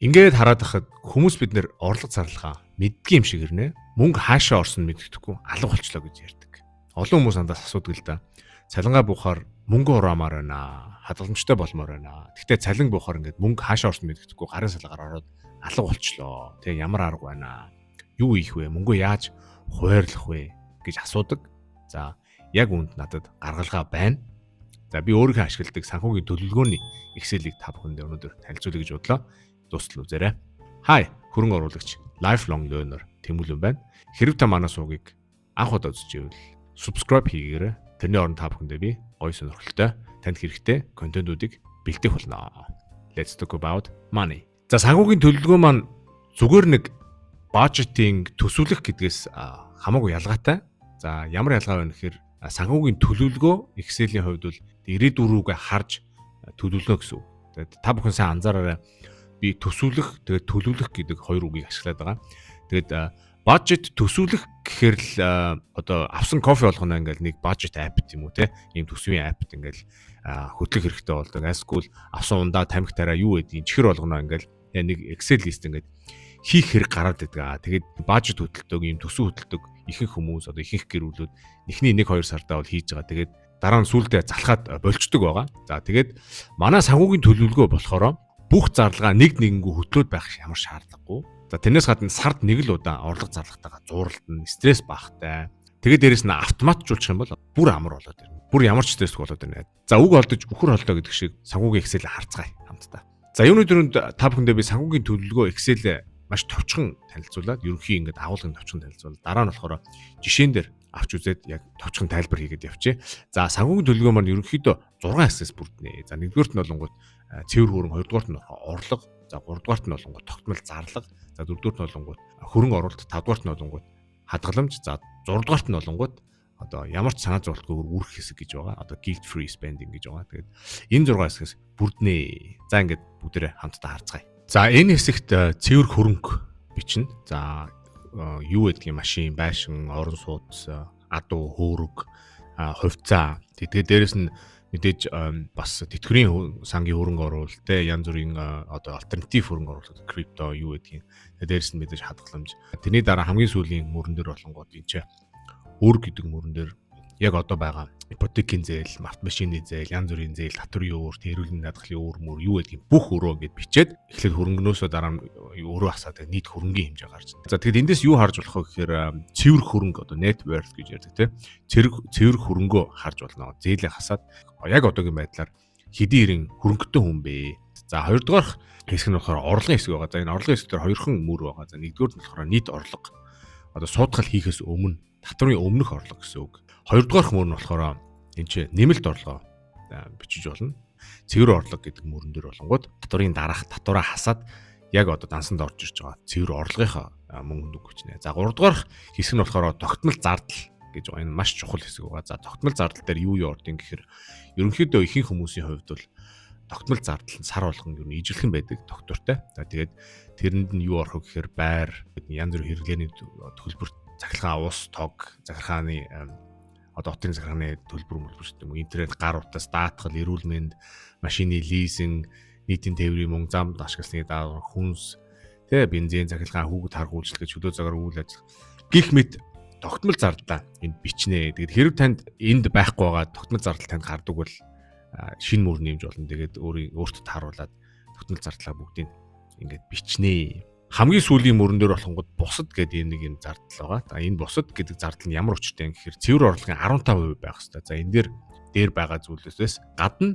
Ингээд хараад байхад хүмүүс бид нэр орлого зарлахаа мэддэг юм шиг ирнэ. Мөнгө хаашаа орсон мэддэхгүй алга болчлоо гэж ярьдаг. Олон хүмүүс андаас асуудаг л да. Цалингаа буухаар мөнгө ураамаар байна. Хадгаламжтай болмоор байна. Гэхдээ цалин буухаар ингээд мөнгө хаашаа орсон мэддэхгүй гарын салгаар ороод алга болчлоо. Тэгээ ямар арга байна? Юу ийх вэ? Мөнгөө яаж хуваарлах вэ гэж асуудаг. За яг үүнд надад гаргалгаа байна. За би өөрийнхөө ашигладаг санхүүгийн төлөвлөгөөний Excel-ийг та бүхэнд өнөөдөр танилцуулъя гэж бодлоо. Дуустал үзээрэй. Hi, хөрөнгө оруулагч Lifelong Learner Тэмүүлэн байна. Хэрв та манай суугийг анх удаа үзэж байвал subscribe хийгээрэй. Тэрний оронд та бүхэндээ би гоё сонирхолтой танд хэрэгтэй контентуудыг бэлдэх болно. Let's talk about money. За санхүүгийн төлөвлөгөө маань зүгээр нэг бажетинг төсвөлөх гэдгээс хамаагүй ялгаатай. За ямар ялгаа вэ гэхээр санхүүгийн төлөвлөгөө Excel-ийн хувьд бол ирээдүйн рүүгээ харж төлөвлөнө гэсэн үг. Тэгээд та бүхэн сайн анзаараарай. Би төсвөлөх, тэгээд төлөвлөх гэдэг хоёр үгийг ашиглаад байгаа. Тэгээд бажет төсвөлөх гэхээр л одоо авсан кофе болгоно ингээл нэг бажет app тийм үү те. Ийм төсвийн app ингээл хөтлөх хэрэгтэй болдог. Эсвэл авсан ундаа тамхи тараа юу гэдгийг чихэр болгоно ингээл нэг Excel лист ингээд хийх хэрэг гараад байдаг. Тэгээд бажет хөтэлдэг, ийм төсөв хөтэлдэг ихэнх хүмүүс одоо ихэнх гэрүүлүүд эхний 1-2 сардаа бол хийж байгаа. Тэгээд дараа нь сүүлдээ залхаад болчдөг байгаа. За тэгээд манай санхүүгийн төлөвлөгөө болохоор бүх зарлага нэгнгүү хөтлөөд байх ямар шаардлагагүй. За тэрнээс гадна сард нэг л удаа орлого зарлахтайгаа зууралтна, стресс багтай. Тэгээд дээрэс нь автоматжуулчих юм бол бүр амар болоод ирнэ. Бүр ямар ч стресс болоод ирнэ. За үг олдож үхэр холдоо гэдэг шиг санхүүгийн Excel харцгаая хамтдаа. За юуны дөрөнд та бүхэндээ би санхүүгийн төлөвлөгөө Excel маш товчхон танилцуулаад ерөнхий ингээд агуулгын товчхон танилцуул. Дараа нь болохоор жишээн дээр авч үзээд яг товчхон тайлбар хийгээд явчих. За санхүүгийн төлөвлөгөө маань ерөнхийдөө 6 хэсгээс бүрднэ. За нэгдүгээрт нь болонгууд цэвэр хөрөнгө, хоёрдугаарт нь орлого, за гуравдугаарт нь болонгууд тогтмол зарлага, за дөрөвдүгээрт нь болонгууд хөрөнгө оруулалт, тавдугаарт нь болонгууд хадгаламж, за зургаадугаарт нь болонгууд одоо ямар ч санаа зовлтгүйгээр үрэх хэсэг гэж байгаа. Одоо guilt free spending гэж байгаа. Тэгээд энэ 6 хэсгээс бүрднэ. За ингээд бүгдээрээ хамтдаа харцгаая. За энэ хэсэгт цэвэр хөрөнгө бичнэ. За юу гэдгийг машин, байшин, орон сууц, адуу, хөөрөг, хувьцаа. Тэгээд дээрэс нь мэдээж бас тэтгэврийн сангийн хөрөнгө оруулалт, янз бүрийн одоо альтернатив хөрөнгө оруулалт, крипто юу гэдгийг. Дээрэс нь мэдээж хадгаламж. Тэрний дараа хамгийн сүүлийн мөрөн дээр болонгууд энэ ч өөр гэдэг мөрөн дээр яг одоо байгаа ипотекийн зээл, автомашины зээл, янз бүрийн зээл, татврын өөр, тэрүүлийн даатгалын өөр мөр юу гэдгийг бүх өрөө гэд бичээд эхлээд хөрөнгөнөөсөө дараа нь өрөө хасаад нийт хөрөнгөний хэмжээ гарч байна. За тэгэд эндээс юу харж болох вэ гэхээр цэвэр хөрөнгө одоо net worth гэж ярьдаг тийм. Цэвэр хөрөнгөө харж болно. Зээлээ хасаад яг одоогийн байдлаар хэдийн хэрэг хөрөнгөтэй хүн бэ. За хоёрдугаар хэсэг нь болохоор орлогын хэсэг байгаа. За энэ орлогын хэсэг дээр хоёрхан мөр байгаа. За нэгдүгээр нь болохоор нийт орлого. Одоо суудгал хийхээс өмнө татврын өмнөх орлого гэсэн үг. Хоёрдугаарх мөр нь болохоор энэ чинь нэмэлт орлогоо бичиж болно. Цэвэр орлого гэдэг мөрөн дээр болонгууд татврын дараах татвараа хасаад яг одоо дансанд орж ирж байгаа цэвэр орлогынхаа мөнгөнд үг бичнэ. За гуравдугаарх хэсэг нь болохоор тогтмол зардал гэж байгаа. Энэ маш чухал хэсэг байгаа. За тогтмол зардал дээр юу ордын гэхээр ерөнхийдөө ихэнх хүмүүсийн хувьд бол тогтмол зардал нь сар болгон ер нь ижилхэн байдаг доктортой. За тэгээд тэрэнд нь юу орох вэ гэхээр байр, янз бүрийн хэрэглээний төлбөр, захиргаан ус, тог, захиргааны одоо хотын захиргааны төлбөр гэдэг юм уу, интернет гар утас, даатгал, эрүүл мэнд, машины лизинг, нийтийн тээврийн мөнгө, зам ашигласны даавар, хүнс, бензин, захиргаан, хүүхэд харга үйлчлэл гэж чөлөө цагаар үйл ажиллагаа гэх мэт тогтмол зардлаа энд бичнэ. Тэгээд хэрэг танд энд байхгүй байгаа тогтмол зардал танд гардаг бол шинэ мөр нэмж болно. Тэгээд өөртөө тааруулаад тогтмол зардлаа бүгдийг ингээд бичнэ. Хамгийн сүүлийн мөрөн дээр болохонгод бусад гэдэг нэг юм зардал байгаа. Энэ бусад гэдэг зардал нь ямар учиртай юм гэхээр цэвэр орлогын 15% байх хэрэгтэй. За энэ дээр байгаа зүйлсээс гадна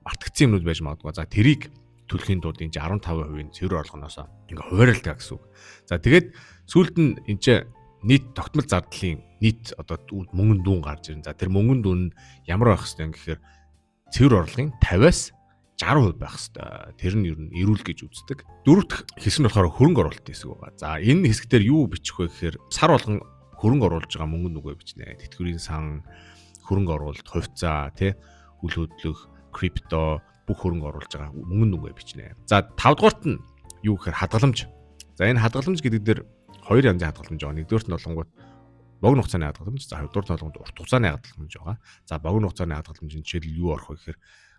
мартагдсан юмнууд байж магадгүй. За тэрийг төлөхийн тулд энэ 15%-ийн цэвэр орлогоноос ингээ хуваарлаа гэсэн үг. За тэгээд сүүлд нь энэ нийт тогтмол зардлын нийт одоо мөнгөн дүүн гарч ирнэ. За тэр мөнгөн дүүн нь ямар байх хэрэгтэй юм гэхээр цэвэр орлогын 50-аас 60% байх хэвээр. Тэр нь ер нь эрүүл гэж үздэг. Дөрөвт хэсэг нь болохоор хөрөнгө оруулалт хэсэг байгаа. За энэ хэсгээр юу бичих вэ гэхээр сар болгон хөрөнгө оруулж байгаа мөнгө нүгэ бичнэ. Тэтгэврийн сан, хөрөнгө оруулалт, хувьцаа, үл хөдлөх, крипто бүх хөрөнгө оруулж байгаа мөнгө нүгэ бичнэ. За 5 дугаарт нь юу гэхээр хадгаламж. За энэ хадгаламж гэдэг дээр хоёр янзын хадгаламж байгаа. Нэгдүгээрт нь болонгууд богино хугацааны хадгаламж, за хоёрдугаарт нь болонгууд урт хугацааны хадгаламж байгаа. За богино хугацааны хадгаламж нь жишээл юу орох вэ гэхээр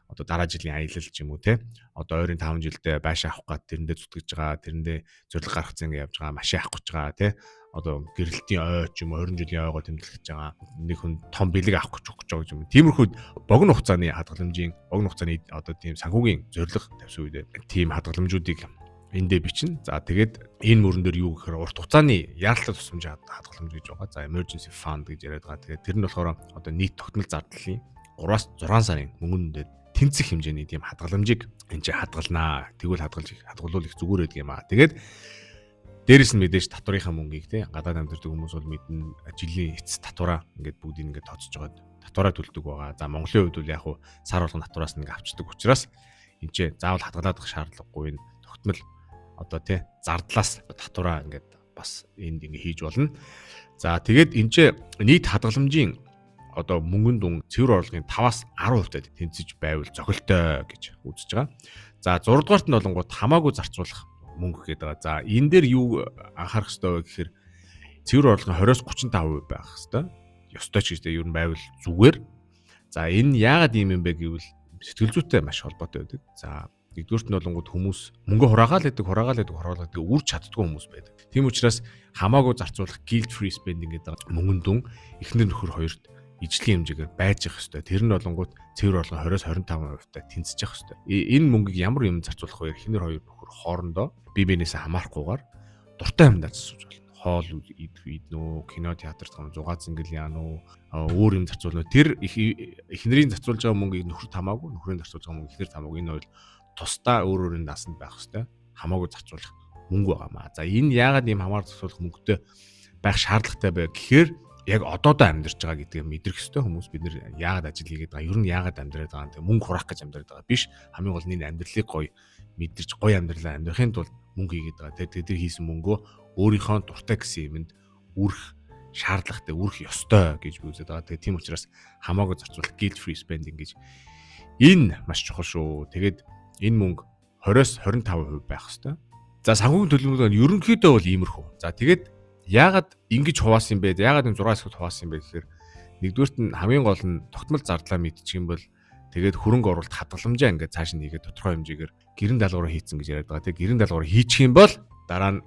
одоо дараа жилийн аялал ч юм уу те одоо ойрын 5 жилдээ байшаа авах гад тэрэндээ зүтгэж байгаа тэрэндээ зориг гаргацсан ингэ явж байгаа машин авах гэж байгаа те одоо гэрэлтийн ой ч юм уу 20 жилийн ойгоо тэмдэглэж байгаа нэг хүн том бэлэг авах гэж байгаа юм. Тиймэрхүү богино хугацааны хадгаламжийн богино хугацааны одоо тийм санхүүгийн зориг тавьсан үед тийм хадгаламжуудыг эндээ бичнэ. За тэгээд энэ мөрөн дээр юу гэхээр урт хугацааны яаралтай тусламж хадгаламж гэж байгаа. За emergency fund гэж яриад байгаа. Тэгээд тэр нь болохоор одоо нийт тогтмол зардлын 3-аас 6 сарын мөнгөнд тэнцэх хэмжээний тийм хадгаламжийг энэ хадгалнаа. Тэгвэл хадгалуул их зүгээр байдаг юм аа. Тэгээд дээрэс нь мэдээж татврынхаа мөнгийг те гадаад амьдардаг хүмүүс бол мэднэ жилийн эцэс татвараа ингээд бүгдийг ингээд тооцож байгаа. Татвараа төлдөг байгаа. За Монголын хувьд бол яг хуу сар болгон татвараас ингээд авчдаг учраас энэ ч заавал хадгалаад авах шаардлагагүй энэ тогтмол одоо тий зардлаас татвараа ингээд бас энд ингээ хийж болно. За тэгээд энэ ч нийт хадгаламжийн одоо мөнгөн дүн цэвэр орлогын 5-аас 10% тэнцэж байвал зохилтой гэж үзэж байгаа. За 6 дугаарт нь болонгууд хамаагүй зарцуулах мөнгө гэдэг байгаа. За энэ дээр юу анхаарах ёстой вэ гэхээр цэвэр орлогын 20-оос 35% байх ёстой. Ёстой ч гэжтэй ер нь байвал зүгээр. За энэ яагаад ийм юм бэ гэвэл сэтгэл зүйтэй маш холбоотой байдаг. За нэгдүгürt нь болонгууд хүмүүс мөнгө хураагаал гэдэг үрж чаддгүй хүмүүс байдаг. Тийм учраас хамаагүй зарцуулах guilt free spending гэдэг мөнгөн дүн эхнэр нөхөр хоёрт ижлэгийн хэмжээгээр байж явах ёстой. Тэр нь болонгууд цэвэр орлогын 20-25% тэнцэж явах ёстой. Энэ мөнгийг ямар юм зарцуулах вэ? Эхнэр хоёр нөхөр хоорондоо бие биенээсээ хамаарахгүйгээр дуртай юмдаа зарцуулж болно. Хоол иднүү, кино театрт гам зугаа зингэл яана уу, өөр юм зарцуулна. Тэр эхнэрийн зарцуулж байгаа мөнгийг нөхөрт хамаагүй, нөхрийн зарцуулж байгаа мөнгө эхнэрт хамаагүй. Энэ бол тусдаа өөр өөрийн насанд байх хэвээр хамаагүй зарцуулах мөнгө байгаамаа. За энэ яагаад ийм хамаар зарцуулах мөнгөтэй байх шаардлагатай бэ гэхээр яг одоодоо амьдарч байгаа гэдгийг мэдрэх ёстой хүмүүс бид нэр яагаад ажил хийгээд байгаа ер нь яагаад амьдраад байгаа юм мөнгө хураах гэж амьдраад байгаа биш хамгийн гол нь энэ амьдралыг гоё мэдэрч гоё амьдралаа амьдрахын тулд мөнгө хийгээд байгаа. Тэгээд тэд хийсэн мөнгөө өөрийнхөө дуртай гэсэн юмд үрэх шаардлагатай үрэх ёстой гэж би үзээд байгаа. Тэгээд тийм учраас хамаагүй зарцуулах guilt free spending гэж энэ маш чухал шүү. Тэгээд энэ мөнгө 20-оос 25% байх ёстой. За санхүүгийн төлөвлөгөө нь ерөнхийдөө бол иймэрхүү. За тэгээд яагаад ингэж хуваасан юм бэ? Яагаад энэ 6 хэсэгт хуваасан юм бэ гэхээр нэгдүгürt нь хамгийн гол нь тогтмол зардлаа мэдчих юм бол тэгээд хөрөнгө оруулалт хадгаламжаа ингээд цааш нь хийгээд тодорхой хэмжээгээр гэрэн даалгавраа хийцэн гэж яриад байгаа. Тэгээд гэрэн даалгавраа хийчих юм бол дараа нь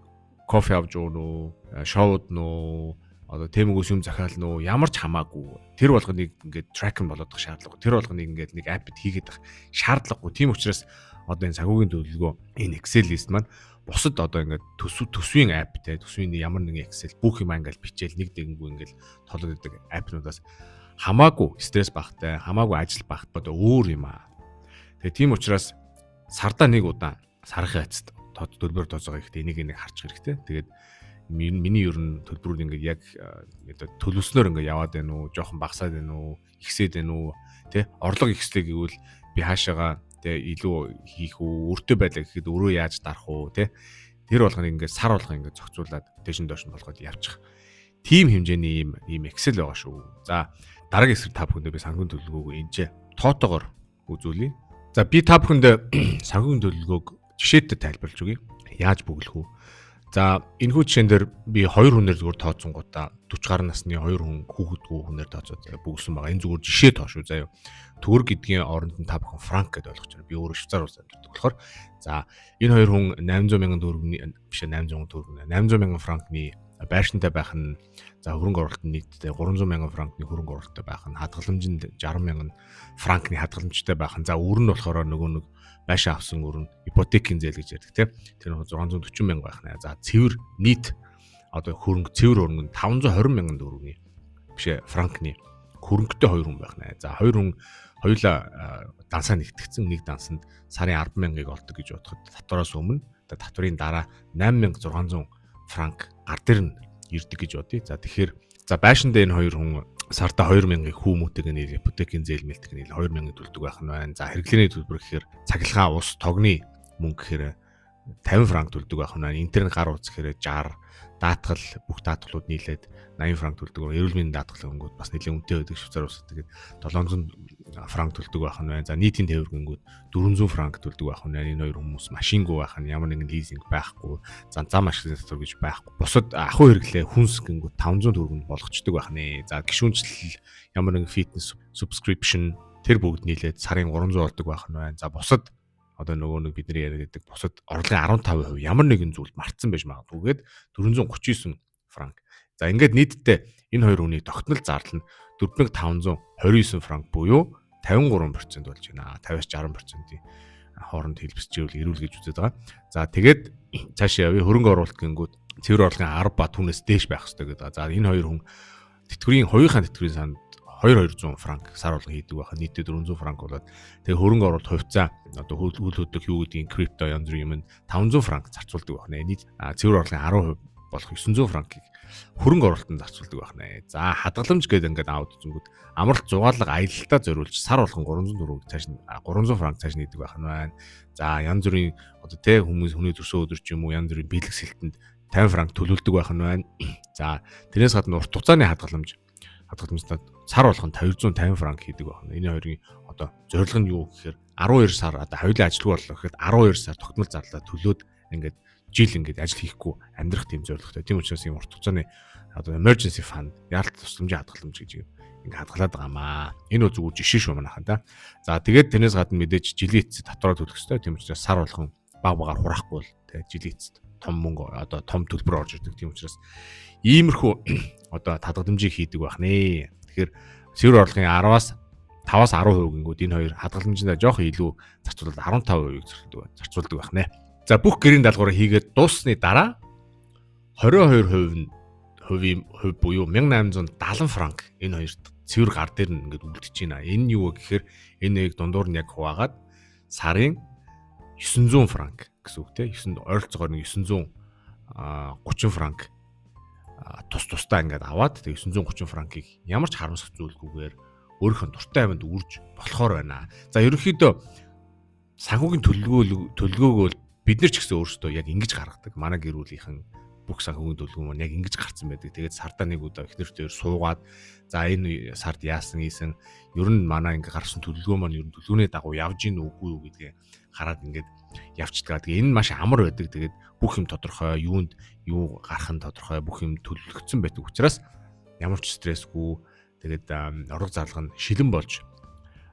кофе авч уунаа уу, шоуд нөө одоо тэмэгөөс юм захиална уу ямар ч хамаагүй тэр болгоныг ингээд трек нь болоодох шаардлагагүй тэр болгоныг ингээд нэг аппд хийгээд байх шаардлагагүй тийм учраас одоо энэ санхүүгийн төлөвлөгөө энэ Excel list маань бусад одоо ингээд төсвийн апп те төсвийн ямар нэгэн Excel бүх юм ингээд бичээл нэг дэнгүү ингээд толоод идэг аппнуудаас хамаагүй стресс багтай хамаагүй ажил багт одоо өөр юм аа. Тэгээ тийм учраас сардаа нэг удаа сархын хацад төлбөр тооцоогоо ихтэй энийг харчих хэрэгтэй. Тэгээд миний ер нь төлбөрүүд ингээд яг төлөвснөр ингээд яваад байна уу, жоохон багасаад байна уу, ихсээд байна уу, тэ орлого ихслэх гэвэл би хаашаага тэ илүү хийх үү, өөртөө байлаа гэхэд өөрөө яаж дарах уу, тэ тэр болгоныг ингээд сар болгоо ингээд зохицуулаад дэшин доош нь болгоод явчих. Тим хэмжээний ийм Excel байгаа шүү. За дараагийн хэсэг та бүхэндээ би санхүүгийн төлөвлөгөөг энэ тоотоогоор үзүүлье. За би та бүхэндээ санхүүгийн төлөвлөгөөг жишээтэй тайлбарлаж өгье. Яаж бүглэх үү? За энэхүү жишээн дээр би 2 хүнээр зүгээр тооцсонгуудаа 40 гаруй насны 2 хүн хүүхэдгүй хүнээр тооцоод бүгэлсэн байгаа. Энэ зүгээр жишээ тоо шүү заяа. Төгрөг гэдгийн оронд нь та бүхэн франк гэдээ ойлгож байна. Би өөрөө Швейцар улсад амьдардаг болохоор за энэ 2 хүн 800 мянган төгрөгийн биш 800 төгрөг 800 мянган франкны байршинтай байх нь за хөрөнгө оруулалт нь нийтдээ 300 мянган франкны хөрөнгө оруулалттай байх нь хадгаламжинд 60 мянган франкны хадгаламжтай байх нь за өөр нь болохоор нөгөө нэг байшаа авсан өөр нь ипотекийн зээл гэж ярьдаг тийм тэр нь 640 мянга байх нэ за цэвэр нийт одоо хөрөнгө цэвэр хөрөнгө нь 520 мянган төгрөгийн биш франкны хөрөнгөтэй 2 хүн байх нэ за 2 хүн хоёулаа дансаа нэгтгэгдсэн нэг дансанд сарын 10 мянгаыг олдог гэж бодоход татвараас өмнө татврын дараа 8600 франк гар дээр нь ирдэг гэж бодъё. За тэгэхээр за байшин дээр энэ 2 хүн сарда 2000-ыг хүүмүүтэйг нь ипотекийн зээл мэлтэг нь 2000 төлдөг байх нь байна. За хэрэглээний төлбөр гэхээр цахилгаан ус тогны мөнгө гэхээр 50 франк төлдөг байх нь байна. Интернет гар утас гэхээр 60 даатгал бүх даатгалууд нийлээд 80 франк төлдөг. Эрүүл мэндийн даатгал өнгөд бас нэлээд үнэтэй байдаг Швейцар улсад. Тэгээд 700 франк төлдөг байх нь байна. За нийтийн тээврэг өнгөд 400 франк төлдөг байх нь байна. Энэ 2 хүмүүс машингүй байх нь ямар нэгэн лизинг байхгүй. Зам ашиглах татвар гэж байхгүй. Бусад ахуй хэрэглээ хүнс гингүүд 500 төгрөг болгочдөг байх нэ. За гишүүнчлэл ямар нэгэн фитнес subscription тэр бүгд нийлээд сарын 300 болдог байх нь байна. За бусад одоо нөгөө нэг бидний яриад байдаг бусад орлогын 15% ямар нэгэн зүйлд мартсан байж магадгүйгээд 439 франк. За ингээд нийтдээ энэ хоёр хүний тогтмол зардал нь 4529 франк буюу 53% болж байна. 50-60%-ийн хооронд хэлбэлцэл ирүүл гэж үздэг байгаа. За тэгээд цаашаа явъя, хөрөнгө оруулалт гингүүд цэвэр орлогын 10 ба түүнээс дээш байх хэрэгтэй гэдэг. За энэ хоёр хүн хувийнхаа тэтгэврийн санд 2200 франк сар болгон хийдэг байхад нийтдээ 400 франк болоод тэгээ хөрөнгө оруулалт хувьцаа одоо үйл хөдлөх юу гэдгийг крипто янз бүрийн юм 500 франк зарцуулдаг байна. Нийт цэвэр орлогын 10% болох 900 франкийг хөрөнгө оруулалтанд зарцуулдаг байна. За хадгаламж гэдэг ингээд аауд зөнгөд амралт зугаалга аялалтаа зориулж сар болгон 304 цааш 300 франк цааш нийдэг байна. За янз бүрийн одоо тэ хүний төрсөн өдөр ч юм уу янз бүрийн бэлэг сэлтэнд 50 франк төлөвлөдөг байна. За тэрнээс гадна урт хугацааны хадгаламжтад сар болгон 250 франк хийдэг байна. Энэ хоёрын одоо зорилго нь юу гэхээр 12 сар одоо хоёулаа ажилгүй боллоо гэхэд 12 сар тогтмол зарлаа төлөөд ингээд жил ингээд ажил хийхгүй амьдрах тийм зорилготой. Тийм учраас ийм урт хугацааны одоо emergency fund яаралт тусламжийн хадгаламж гэж ингээд хадгалаад байгаамаа. Энэ бол зүгээр жишээ шүү манайхан та. За тэгээд тэрнээс гадна мэдээж жилийн эцэд татвараа төлөх ёстой. Тийм учраас сар болгон баг багаар хурахгүй бол тэгээд жилийн эцэд том мөнгө одоо том төлбөр орж ирдэг. Тийм учраас иймэрхүү одоо хадгаламжийг хийдэг байх нэ. Тэгэхээр цэвэр орлогын 10-аас 5-аас 10% гингүүд энэ хоёр хадгаламжиндаа жоох илүү зарцуулаад 15%-ийг зарцуулдаг байх нэ. За бүх гэрийн даалгаврыг хийгээд дууссаны дараа 22% буюу 1870 франк энэ хоёрт цэвэр гар дээр нь ингээд үлдэж байна. Энэ юу вэ гэхээр энэ нэг дундуур нь яг хуваагаад сарын 900 франк гэсэн үг те. Ойролцоогоор 930 франк тусдаа ингээд аваад тэгээ 930 франкийг ямар ч харамсах зүйлгүйгээр өөрийнхөө дуртай амьд үрж болохоор байна. За ерөнхийдөө санхүүгийн төлөвлөгөөг бол бид нар ч гэсэн өөрсдөө яг ингэж гаргадаг. Манай гэр бүлийнхэн бүх санхүүгийн төлөвлөгөө маань яг ингэж гарцсан байдаг. Тэгээд сардаа нэг удаа их нэрээр суугаад за энэ сард яасан ийсэн ер нь манай ингэ гарсан төлөвлөгөө маань ер нь төлөвлөгөөний дагуу явж ийн үгүй юу гэдгээ хараад ингээд явцдаг. Тэгээд энэ маш амар байдаг. Тэгээд бүх юм тодорхой, юунд юу гарах нь тодорхой, бүх юм төлөвлөгдсөн байдаг учраас ямар ч стрессгүй тэгээд орлого зарлага нь шилэн болж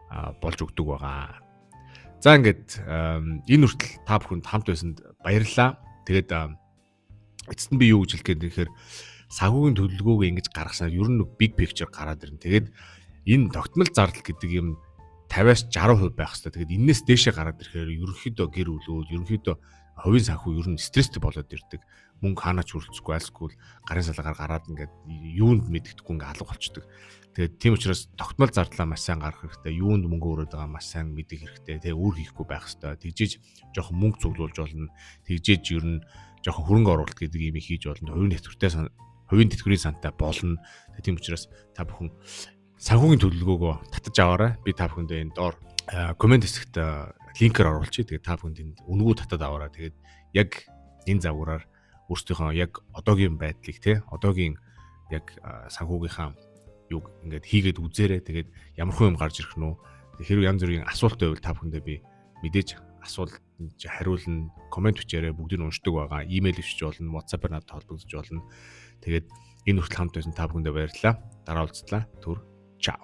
өгдөг байгаа. За ингээд энэ хүртэл та бүхэнд хамт байсанд баярлалаа. Тэгээд эцэст нь би юу гэж хэлэх гээд нэхэр санхүүгийн төлөвлөгөөг ингэж гаргасаар ер нь big picture гараад ирнэ. Тэгээд энэ тогтмол зардал гэдэг юм 50-аас 60% байх хэрэгтэй. Тэгээд энэс дээшээ гараад ирэхээр ерөнхийдөө гэр бүлүүд, ерөнхийдөө хувийн санхүү ер нь стресстэй болоод ирдэг. Мөнгө хаанач хүрэлцэхгүй айлсгүй гарын салгаар гараад ингээд юунд мэддэхгүй ингээд алга болчдөг. Тэгээд тийм учраас тогтмол зардлаа маш сайн гаргах хэрэгтэй. Юунд мөнгө өрөөд байгаа маш сайн мэдэх хэрэгтэй. Тэгээ үр хийхгүй байх хэрэгтэй. Тэгжээж жоохон мөнгө цуглуулж болно. Тэгжээж ер нь жоохон хөрөнгө оруулалт гэдэг юм хийж болно. Хувийн тэтгэврийн сантай болно. Тийм учраас та бүхэн санхүүгийн төлөвлөгөөгөө татаж аваарай. Би та бүхэндээ энэ доор комент хэсэгт линкээр оруулчих. Тэгээд та бүхэнд энд үнгүү татаад аваарай. Тэгээд яг энэ загвараар өөрсдийнхөө яг одоогийн байдлыг одоогийн яг санхүүгийнхаа юу ингээд хийгээд үзээрэй. Тэгээд ямархуу юм гарч ирэх нь үү? Хэрвээ янз бүрийн асуулт байвал та бүхэндээ би мэдээж асуулт хариулна, комент бичээрэй. Бүгдийг нь уншдаг байгаа. Имэйл ивч болно, WhatsApp-аар надад холбогдож болно. Тэгээд энэ хүртэл хамт байсан та бүхэндээ баярлалаа. Дараа уулзлаа. Түр. Чао.